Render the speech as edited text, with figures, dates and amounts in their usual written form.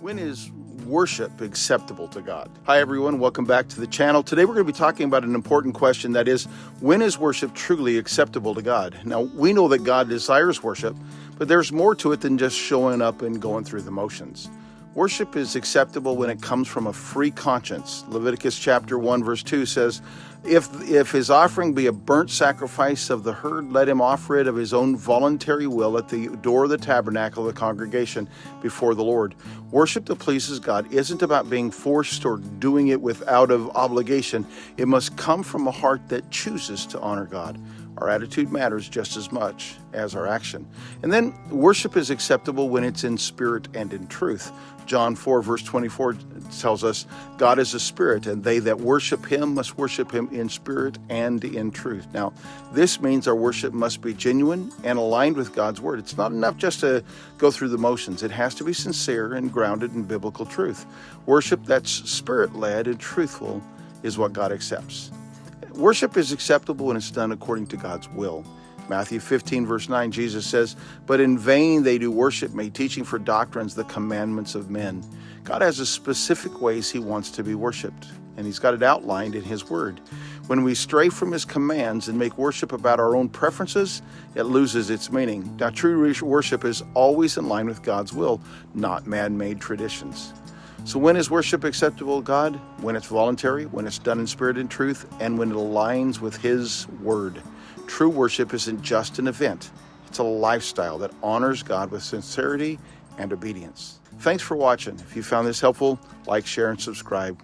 When is worship acceptable to God? Hi everyone, welcome back to the channel. Today we're going to be talking about an important question, that is, when is worship truly acceptable to God? Now, we know that God desires worship, but there's more to it than just showing up and going through the motions. Worship is acceptable when it comes from a free conscience. Leviticus chapter 1 verse 2 says, If his offering be a burnt sacrifice of the herd, let him offer it of his own voluntary will at the door of the tabernacle of the congregation before the Lord. Worship that pleases God isn't about being forced or doing it out of obligation. It must come from a heart that chooses to honor God. Our attitude matters just as much as our action. And then worship is acceptable when it's in spirit and in truth. John 4 verse 24 tells us, God is a spirit, and they that worship him must worship him in spirit and in truth. Now, this means our worship must be genuine and aligned with God's word. It's not enough just to go through the motions. It has to be sincere and grounded in biblical truth. Worship that's spirit-led and truthful is what God accepts. Worship is acceptable when it's done according to God's will. Matthew 15 verse 9, Jesus says, But in vain they do worship me, teaching for doctrines the commandments of men. God has a specific ways he wants to be worshiped, and he's got it outlined in his word. When we stray from his commands and make worship about our own preferences, it loses its meaning. Now, true worship is always in line with God's will, not man-made traditions. So when is worship acceptable to God? When it's voluntary, when it's done in spirit and truth, and when it aligns with his word. True worship isn't just an event. It's a lifestyle that honors God with sincerity and obedience. Thanks for watching. If you found this helpful, like, share, and subscribe.